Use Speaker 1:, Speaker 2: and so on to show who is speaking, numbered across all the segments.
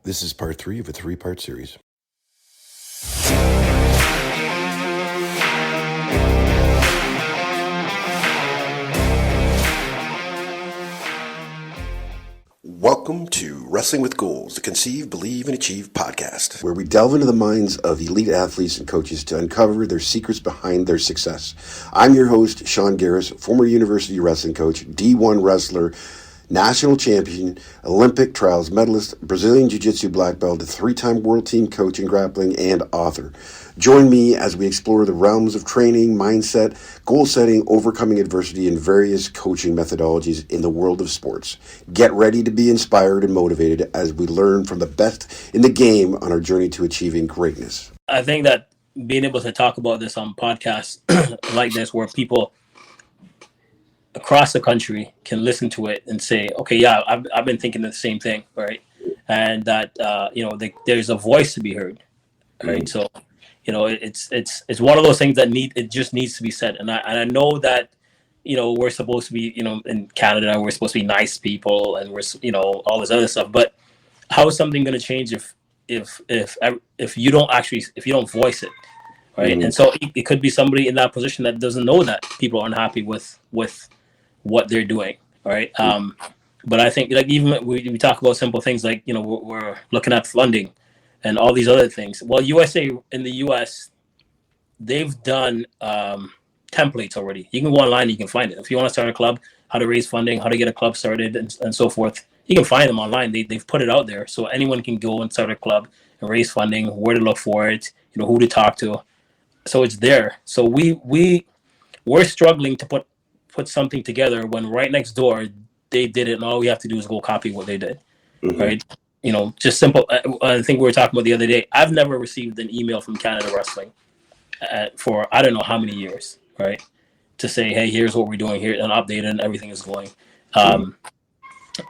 Speaker 1: This is part 3 of a 3-part series. Welcome to Wrestling with Goals, the Conceive, Believe, and Achieve podcast, where we delve into the minds of elite athletes and coaches to uncover their secrets behind their success. I'm your host, Coach Geris, former university wrestling coach, D1 wrestler, national champion, Olympic trials medalist, Brazilian Jiu-Jitsu black belt, 3-time world team coach in grappling, and author. Join me as we explore the realms of training, mindset, goal setting, overcoming adversity, and various coaching methodologies in the world of sports. Get ready to be inspired and motivated as we learn from the best in the game on our journey to achieving greatness.
Speaker 2: I think that being able to talk about this on podcasts like this, where people across the country can listen to it and say, okay, yeah, I've been thinking the same thing, right? And that there's a voice to be heard, right? Mm-hmm. So it's one of those things that just needs to be said. And I know that we're supposed to be in Canada, we're supposed to be nice people, and we're all this other stuff. But how is something going to change if you don't voice it, right? Mm-hmm. And so it could be somebody in that position that doesn't know that people are unhappy with what they're doing, right? But I think even we talk about simple things like we're looking at funding and all these other things. Well, in the US, they've done templates already. You can go online, you can find it. If you want to start a club, how to raise funding, how to get a club started, and so forth, you can find them online. They've put it out there, so anyone can go and start a club and raise funding, where to look for it, who to talk to. So it's there. So we're struggling to put something together when right next door they did it, and all we have to do is go copy what they did, mm-hmm. right? Just simple. I think we were talking about the other day. I've never received an email from Canada Wrestling for I don't know how many years, right? To say, hey, here's what we're doing here, and update it, and everything is going.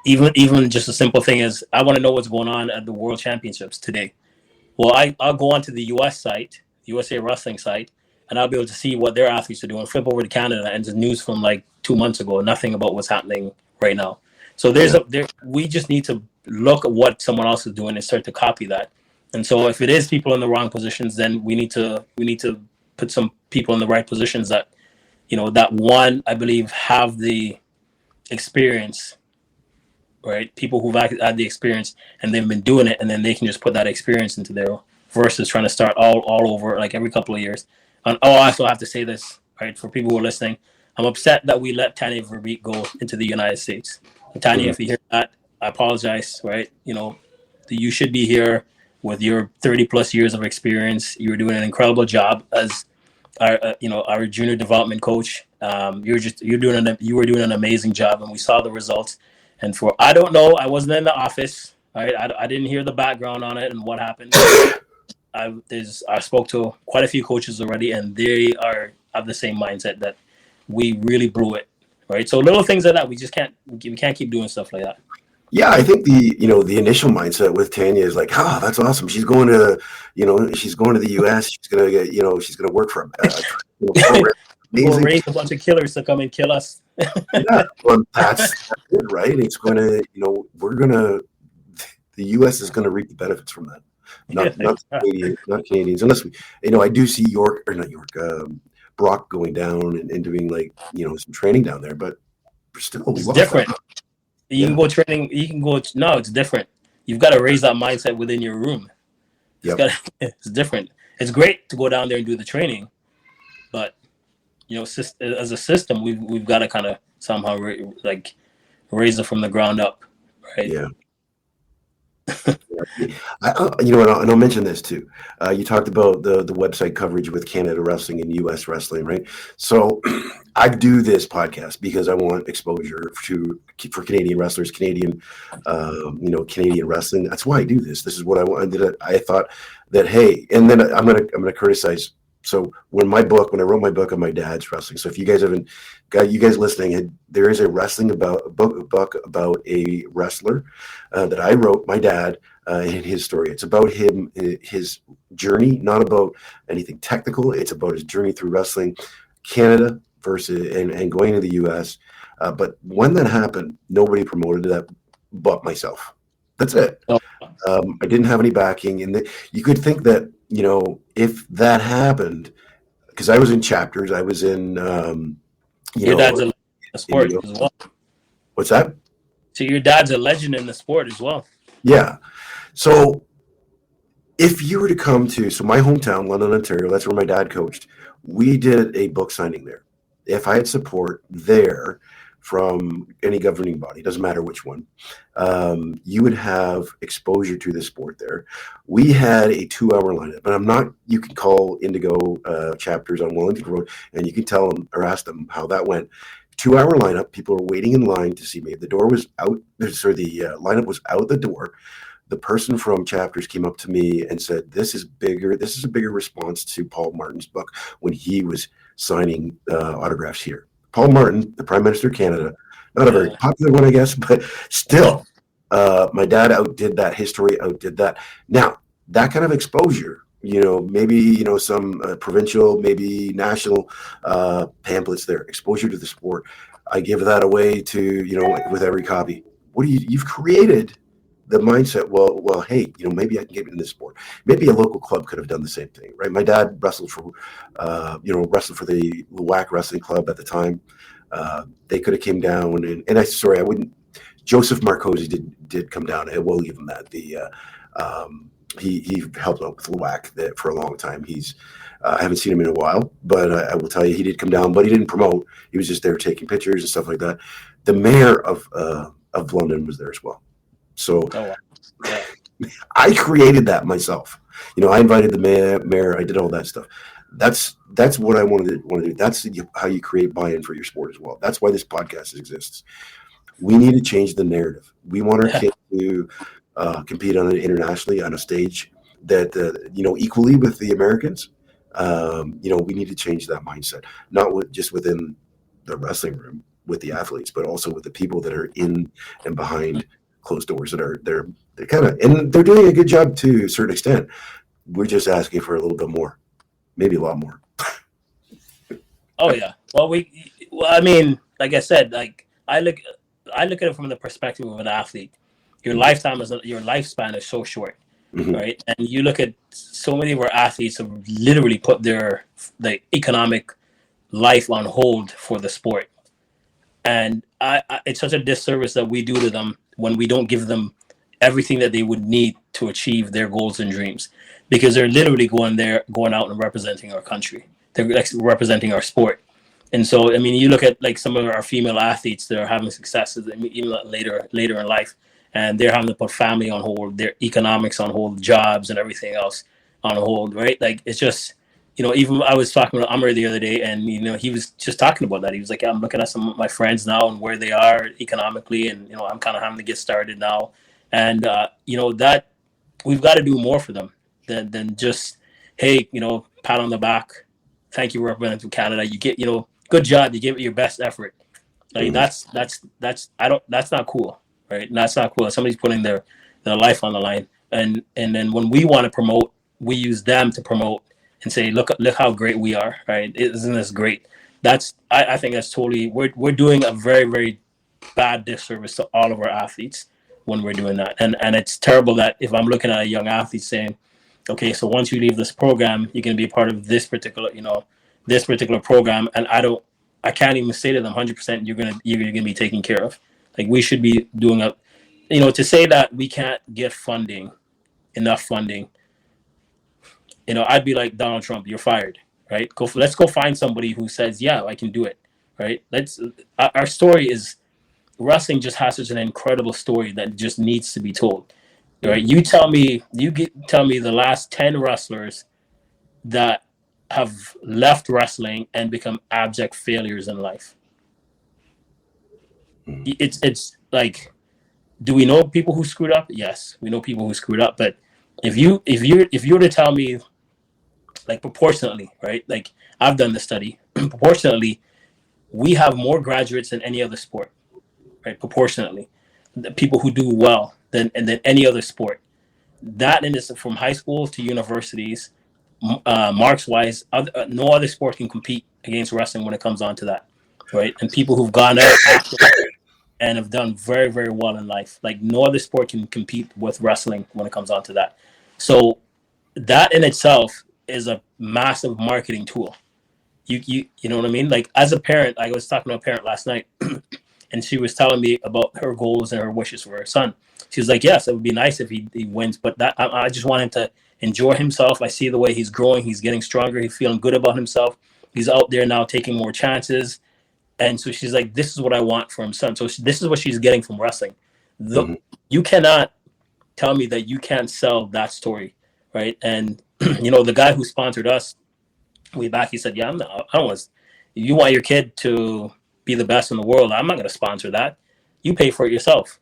Speaker 2: Even just a simple thing as I want to know what's going on at the World Championships today. Well, I'll go onto the US site, USA Wrestling site, and I'll be able to see what their athletes are doing. Flip over to Canada, and the news from like 2 months ago, nothing about what's happening right now. So we just need to look at what someone else is doing and start to copy that. And so if it is people in the wrong positions, then we need to put some people in the right positions that, that one, I believe, have the experience, right? People who've had the experience and they've been doing it, and then they can just put that experience into there versus trying to start all over like every couple of years. And I also have to say this, right, for people who are listening, I'm upset that we let Tanya Verbeek go into the United States. Tanya, mm-hmm. If you hear that, I apologize, right? You should be here with your 30 plus years of experience. You were doing an incredible job as our junior development coach. You were doing an amazing job, and we saw the results. And I don't know, I wasn't in the office, right? I didn't hear the background on it and what happened. I spoke to quite a few coaches already, and they have the same mindset that we really blew it, right? So little things like that, we can't keep doing stuff like that.
Speaker 1: Yeah, I think the initial mindset with Tanya is like, that's awesome. She's going to, she's going to the US. She's gonna get, she's gonna work for a program.
Speaker 2: We'll raise a bunch of killers to come and kill us.
Speaker 1: Yeah, well, that's it, right? It's going to, the US is going to reap the benefits from that. Not Canadians, unless I do see Brock going down and doing some training down there, but still
Speaker 2: it's different. You can go training. No, it's different. You've got to raise that mindset within your room. It's different. It's great to go down there and do the training, but as a system, we've got to kind of somehow raise it from the ground up, right?
Speaker 1: Yeah. And I'll mention this too. You talked about the website coverage with Canada Wrestling and US Wrestling, right? So I do this podcast because I want exposure for Canadian wrestlers, Canadian wrestling. That's why I do this. This is what I wanted. I thought that, hey, and then I'm gonna criticize. So when I wrote my book on my dad's wrestling. So if you guys listening, there is a book about a wrestler that I wrote, my dad, and his story. It's about him, his journey, not about anything technical. It's about his journey through wrestling, Canada versus and going to the US. But when that happened, nobody promoted that but myself. That's it. I didn't have any backing, and you could think that if that happened, because I was in chapters, I was in
Speaker 2: Your dad's a
Speaker 1: in New
Speaker 2: sport
Speaker 1: York.
Speaker 2: as well.
Speaker 1: What's that?
Speaker 2: So your dad's a legend in the sport as well.
Speaker 1: Yeah. So if you were to come to, so my hometown, London, Ontario, that's where my dad coached. We did a book signing there. If I had support there from any governing body, doesn't matter which one, you would have exposure to the sport there. We had a 2-hour lineup, and you can call Indigo chapters on Wellington Road, and you can tell them or ask them how that went. 2-hour lineup, people were waiting in line to see me. The door was out, sorry, the lineup was out the door. The person from chapters came up to me and said, this is bigger. This is a bigger response to Paul Martin's book when he was signing autographs here. Paul Martin, the Prime Minister of Canada, not a very popular one, I guess, but still, my dad outdid that. History outdid that. Now, that kind of exposure, maybe, some provincial, maybe national pamphlets there, exposure to the sport. I give that away to, with every copy. You've created the mindset, well, hey, maybe I can get into this sport. Maybe a local club could have done the same thing, right? My dad wrestled for the WAC Wrestling Club at the time. They could have came down, I wouldn't. Joseph Marcosi did come down. I will give him that. He helped out with WAC for a long time. I haven't seen him in a while, but I will tell you, he did come down, but he didn't promote. He was just there taking picturs and stuff like that. The mayor of London was there as well. So I created that myself. I invited the mayor. I did all that stuff. That's what I wanted to do. That's how you create buy-in for your sport as well. That's why this podcast exists. We need to change the narrative. We want our kids to compete internationally on a stage that equally with the Americans. We need to change that mindset, not just within the wrestling room with the athletes, but also with the people that are in and behind closed doors that they're they're doing a good job to a certain extent. We're just asking for a little bit more, maybe a lot more.
Speaker 2: Oh yeah. Well, I mean, like I said, like I look at it from the perspective of an athlete. Your lifespan is so short, right? And you look at so many of our athletes have literally put the economic life on hold for the sport. And it's such a disservice that we do to them when we don't give them everything that they would need to achieve their goals and dreams, because they're literally going out and representing our country. They're representing our sport. And so, I mean, you look at like some of our female athletes that are having successes, even later in life, and they're having to put family on hold, their economics on hold, jobs and everything else on hold, right? Like it's just, even I was talking with Amr the other day, and he was just talking about that. He was like, I'm looking at some of my friends now and where they are economically, and I'm kind of having to get started now, and that we've got to do more for them than just, hey, pat on the back, thank you for representing Canada. You get, good job. You give it your best effort. Like that's not cool, right? And that's not cool. Somebody's putting their life on the line, and then when we want to promote, we use them to promote and say, look how great we are, right? Isn't this great? I think that's totally, we're doing a very, very bad disservice to all of our athletes when we're doing that. And it's terrible that if I'm looking at a young athlete saying, okay, so once you leave this program, you're going to be a part of this particular program, and I can't even say to them 100% you're going to be taken care of. Like we should be doing to say that we can't get enough funding. I'd be like Donald Trump, you're fired, right? Let's go find somebody who says, yeah, I can do it, right? Our story is, wrestling just has such an incredible story that just needs to be told, right? You tell me the last 10 wrestlers that have left wrestling and become abject failures in life. It's like, do we know people who screwed up? Yes, we know people who screwed up, but if you were to tell me, like proportionately, right? Like I've done the study. Proportionately, we have more graduates than any other sport, right? Proportionately, the people who do well than any other sport. That is from high school to universities. Marks wise, no other sport can compete against wrestling when it comes on to that, right? And people who've gone out after, and have done very, very well in life. Like no other sport can compete with wrestling when it comes on to that. So that in itself is a massive marketing tool. You know what I mean? Like as a parent, I was talking to a parent last night, and she was telling me about her goals and her wishes for her son. She was like, "Yes, it would be nice if he wins, but that I just want him to enjoy himself. I see the way he's growing. He's getting stronger. He's feeling good about himself. He's out there now taking more chances." And so she's like, "This is what I want for his son." So this is what she's getting from wrestling.
Speaker 1: Mm-hmm.
Speaker 2: You cannot tell me that you can't sell that story, right? And you know, the guy who sponsored us way back, he said, "Yeah, I don't want. You want your kid to be the best in the world. I'm not going to sponsor that. You pay for it yourself."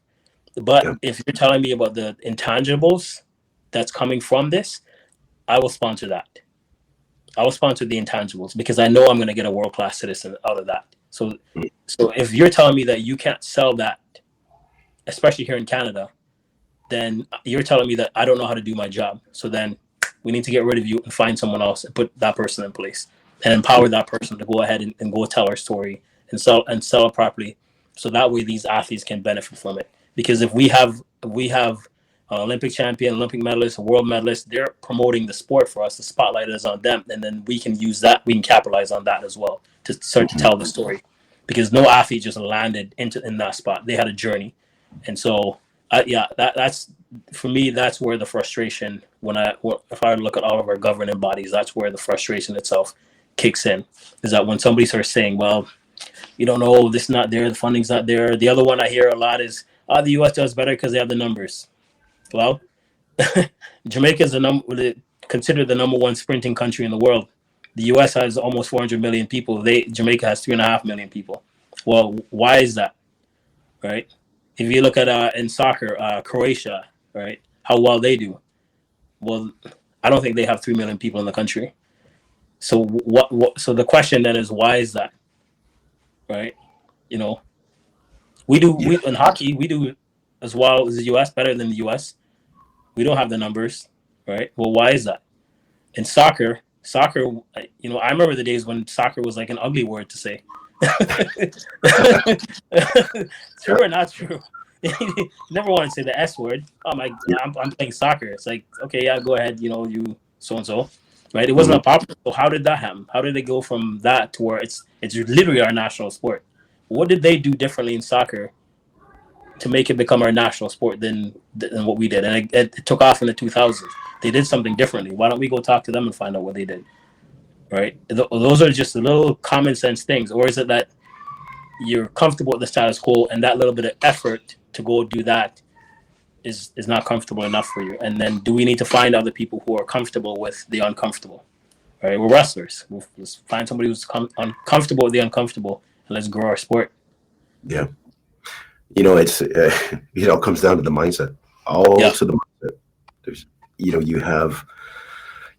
Speaker 2: But
Speaker 1: Yeah.
Speaker 2: if you're telling me about the intangibles that's coming from this, I will sponsor that. I will sponsor the intangibles because I know I'm going to get a world class citizen out of that. So, so if you're telling me that you can't sell that, especially here in Canada, then you're telling me that I don't know how to do my job. So then we need to get rid of you and find someone else and put that person in place and empower that person to go ahead and go tell our story and sell it properly. So that way these athletes can benefit from it. Because if we have Olympic champion, Olympic medalist, world medalist, they're promoting the sport for us. The spotlight is on them, and then we can use that. We can capitalize on that as well to start to tell the story. Because no athlete just landed in that spot. They had a journey, and so yeah, that's for me. That's where the frustration if I look at all of our governing bodies, that's where the frustration itself kicks in. Is that when somebody starts saying, "Well, you don't know, this is not there, the funding's not there." The other one I hear a lot is, the U.S. does better because they have the numbers. Well, Jamaica is considered the number one sprinting country in the world. The U.S. has almost 400 million people. Jamaica has 3.5 million people. Well, why is that? Right? If you look at in soccer, Croatia, right? How well they do. Well, I don't think they have 3 million people in the country. So what? So the question then is, why is that? Right? You know, we in hockey we do as well as the U.S. better than the U.S. We don't have the numbers, right? Well, why is that? In soccer, you know, I remember the days when soccer was like an ugly word to say. True or not true? Never want to say the S word. Oh my, I'm playing soccer. It's like, okay, yeah, go ahead. You know, you so and so, right? It wasn't a popular. So how did that happen? How did it go from that to where it's literally our national sport? What did they do differently in soccer to make it become our national sport than what we did? And it took off in the 2000s. They did something differently. Why don't we go talk to them and find out what they did? Right? Those are just the little common sense things. Or is it that you're comfortable with the status quo and that little bit of effort to go do that is not comfortable enough for you? And then do we need to find other people who are comfortable with the uncomfortable? Right? We're wrestlers. Let's find somebody who's uncomfortable with the uncomfortable and let's grow our sport.
Speaker 1: Yeah. You know, it's it all comes down to the mindset. All to the mindset. There's, you know, you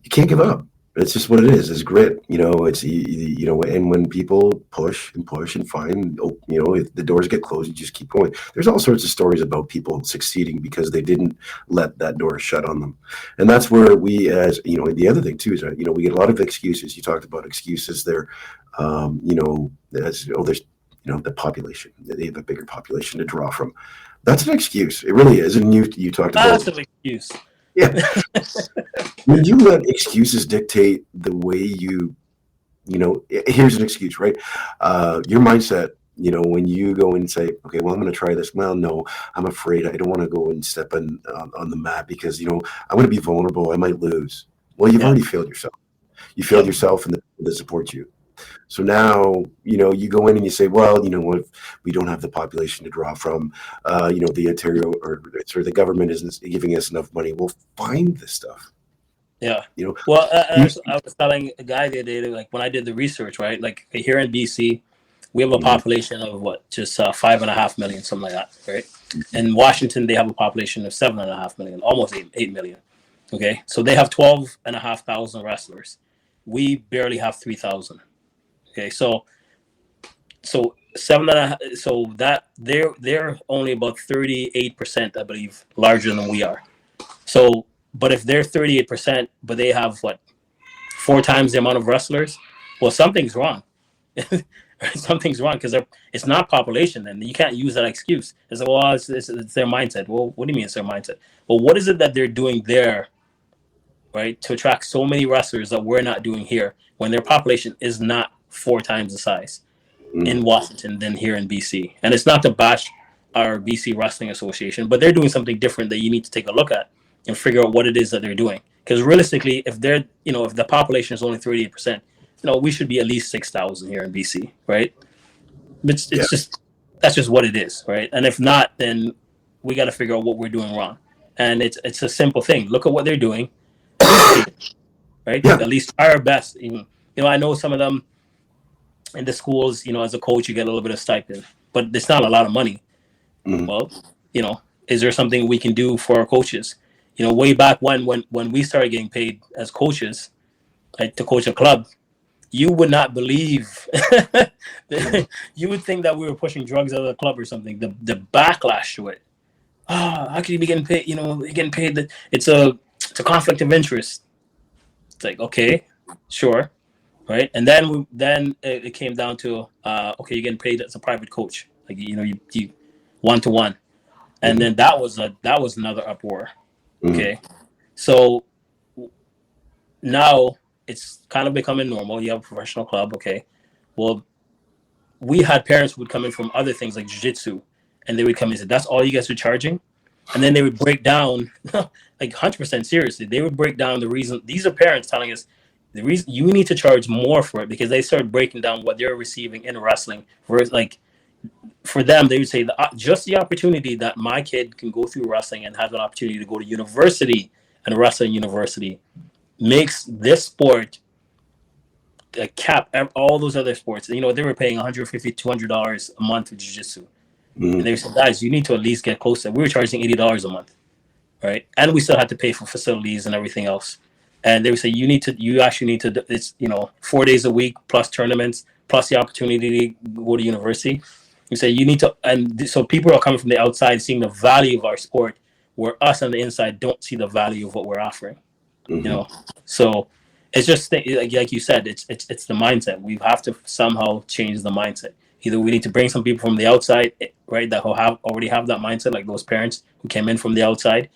Speaker 1: can't give up. It's just what it is. It's grit. You know, it's you know, and when people push and find, you know, if the doors get closed, you just keep going. There's all sorts of stories about people succeeding because they didn't let that door shut on them, and that's where we, as you know, the other thing too is, you know, we get a lot of excuses. You talked about excuses there. You know, there's you know, the population. They have a bigger population to draw from. That's an excuse. It really is. And you talked about
Speaker 2: that's an excuse.
Speaker 1: Yeah. When you let excuses dictate the way you know, here's an excuse, right? Your mindset, you know, when you go and say, okay, well, I'm going to try this. Well, no, I'm afraid. I don't want to go and step on the mat because, you know, I'm going to be vulnerable. I might lose. Well, you've already failed yourself. You failed yourself and the people that support you. So now, you know, you go in and you say, well, you know what, we don't have the population to draw from, you know, the Ontario or the government isn't giving us enough money. We'll find this stuff.
Speaker 2: Yeah.
Speaker 1: You know,
Speaker 2: well, I was telling a guy the other day, like when I did the research, right? Like here in BC, we have a population of just 5.5 million, something like that, right? In Washington, they have a population of 7.5 million, almost 8 million. Okay. So they have 12,500 wrestlers. We barely have 3,000. Okay, so 7.5. So that they're only about 38%, I believe, larger than we are. So, but if they're 38%, but they have 4 times the amount of wrestlers, well, something's wrong. Something's wrong because it's not population. Then you can't use that excuse. It's like, well, it's their mindset. Well, what do you mean it's their mindset? Well, what is it that they're doing there, right, to attract so many wrestlers that we're not doing here when their population is not 4 times the size in Washington than here in BC? And it's not to bash our BC Wrestling Association, but they're doing something different that you need to take a look at and figure out what it is that they're doing. Because realistically, if they're, if the population is only 38%, we should be at least 6,000 here in BC, right? It's just, that's just what it is, right? And if not, then we got to figure out what we're doing wrong. And it's a simple thing. Look at what they're doing, right?
Speaker 1: Yeah.
Speaker 2: At least try our best. I know some of them in the schools, as a coach, you get a little bit of stipend, but it's not a lot of money. Well, is there something we can do for our coaches? Way back when we started getting paid as coaches, right, to coach a club, you would not believe. You would think that we were pushing drugs out of the club or something. The backlash to it. How can you be getting paid? Getting paid. It's a conflict of interest. It's like, okay, sure, right? And then it came down to okay, you're getting paid as a private coach, like you 1-to-1, and then that was another uproar. Okay, so now it's kind of becoming normal. You have a professional club, okay. Well, we had parents who would come in from other things like jiu-jitsu, and they would come in and say, "That's all you guys are charging?" And then they would break down, like 100% seriously. They would break down the reason. These are parents telling us the reason you need to charge more for it, because they started breaking down what they're receiving in wrestling. Whereas, like, for them, they would say just the opportunity that my kid can go through wrestling and have an opportunity to go to university and wrestling university makes this sport cap all those other sports. They were paying $150, $200 a month for jiu-jitsu. And they said, guys, you need to at least get closer. We were charging $80 a month, right? And we still had to pay for facilities and everything else. And they would say, you actually need to, it's 4 days a week plus tournaments plus the opportunity to go to university. You say you need to, and so people are coming from the outside seeing the value of our sport, where us on the inside don't see the value of what we're offering. So it's just like you said, it's the mindset. We have to somehow change the mindset. Either we need to bring some people from the outside, right, that already have that mindset, like those parents who came in from the outside,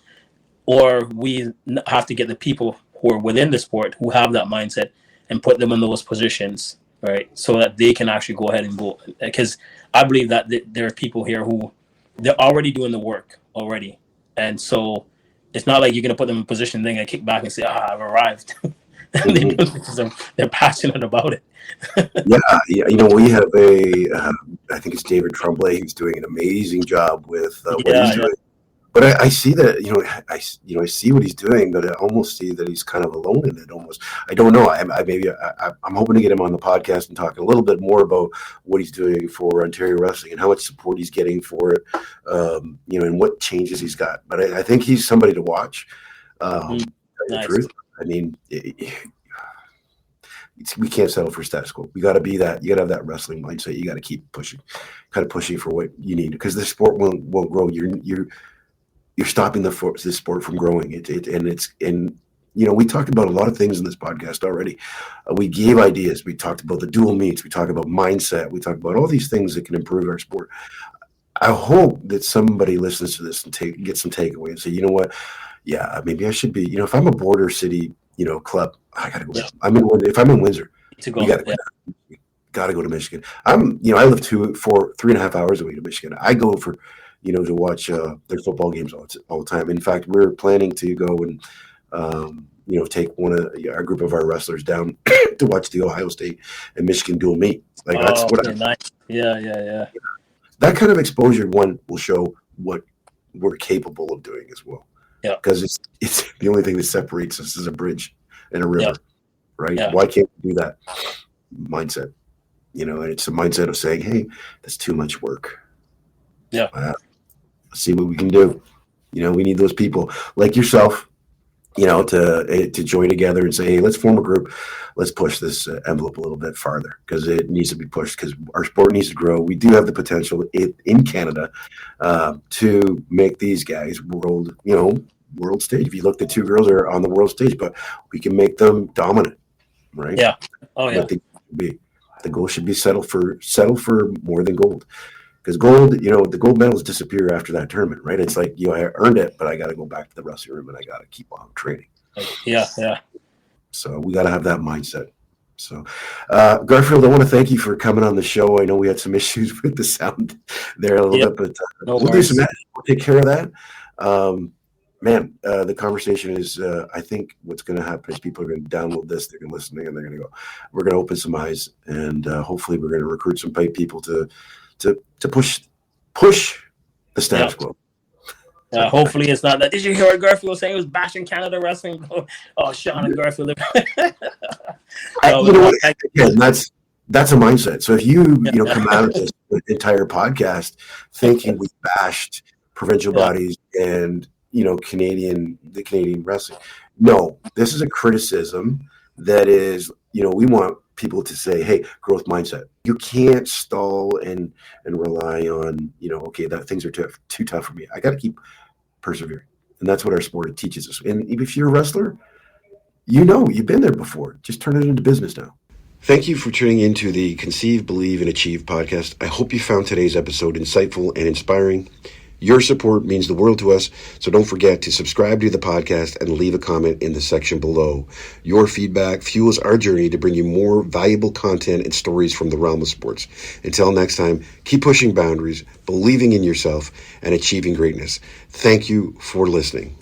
Speaker 2: or we have to get the people who are within the sport who have that mindset and put them in those positions, right, so that they can actually go ahead and go. Because I believe that there are people here who they're already doing the work already, and so it's not like you're going to put them in a position and then going to kick back and say, I've arrived. And they do it because they're passionate about it.
Speaker 1: Yeah. We have I think it's David Tremblay, who's doing an amazing job with what he's doing. But I see that, I see what he's doing, but I almost see that he's kind of alone in it. Almost, I don't know. I'm hoping to get him on the podcast and talk a little bit more about what he's doing for Ontario Wrestling and how much support he's getting for it, and what changes he's got. But I think he's somebody to watch.
Speaker 2: Nice.
Speaker 1: The truth, I mean, we can't settle for status quo. We got to be that. You got to have that wrestling mindset. You got to keep pushing for what you need, because the sport won't grow. You're stopping this sport from growing. We talked about a lot of things in this podcast already. We gave ideas. We talked about the dual meets. We talked about mindset. We talked about all these things that can improve our sport. I hope that somebody listens to this and get some takeaway and say, you know what? Yeah, maybe I should be. If I'm a border city, club, I gotta go. Yeah. If I'm in Windsor, we gotta go to Michigan. I live 3.5 hours away to Michigan. I go for to watch their football games all the time. In fact, we're planning to go and, take our group of our wrestlers down to watch the Ohio State and Michigan dual meet. Like, that's what
Speaker 2: nice. Yeah.
Speaker 1: That kind of exposure, one, will show what we're capable of doing as well.
Speaker 2: Yeah.
Speaker 1: Because it's the only thing that separates us is a bridge and a river, right?
Speaker 2: Yeah.
Speaker 1: Why can't we do that? Mindset, and it's a mindset of saying, hey, that's too much work.
Speaker 2: Yeah.
Speaker 1: Let's see what we can do. We need those people like yourself, to join together and say, hey, let's form a group. Let's push this envelope a little bit farther, because it needs to be pushed, because our sport needs to grow. We do have the potential in Canada to make these guys world stage. If you look, the two girls are on the world stage, but we can make them dominant, right?
Speaker 2: Yeah. Oh, yeah.
Speaker 1: Like they be. The goal should be settle for more than gold. Because gold, the gold medals disappear after that tournament, right? It's like, I earned it, but I got to go back to the wrestling room and I got to keep on training.
Speaker 2: Yeah.
Speaker 1: So we got to have that mindset. So, Garfield, I want to thank you for coming on the show. I know we had some issues with the sound there a little bit, but
Speaker 2: No
Speaker 1: we'll
Speaker 2: worries.
Speaker 1: do some. We'll take care of that. The conversation is. I think what's going to happen is people are going to download this, they're going to listen, and they're going to go. We're going to open some eyes, and hopefully, we're going to recruit some people to push the status quo.
Speaker 2: Hopefully it's not that. Did you hear what Garfield was saying? He was bashing Canada wrestling. Oh, Sean and Garfield.
Speaker 1: Again, that's a mindset. So if you come out of this entire podcast thinking we bashed provincial bodies and the Canadian wrestling, no, this is a criticism that is we want people to say, hey, growth mindset. You can't stall and rely on okay, that things are too tough for me. I got to keep persevering, and that's what our sport teaches us. And if you're a wrestler, you've been there before. Just turn it into business now. Thank you for tuning into the Conceive, Believe, and Achieve podcast. I hope you found today's episode insightful and inspiring. Your support means the world to us, so don't forget to subscribe to the podcast and leave a comment in the section below. Your feedback fuels our journey to bring you more valuable content and stories from the realm of sports. Until next time, keep pushing boundaries, believing in yourself, and achieving greatness. Thank you for listening.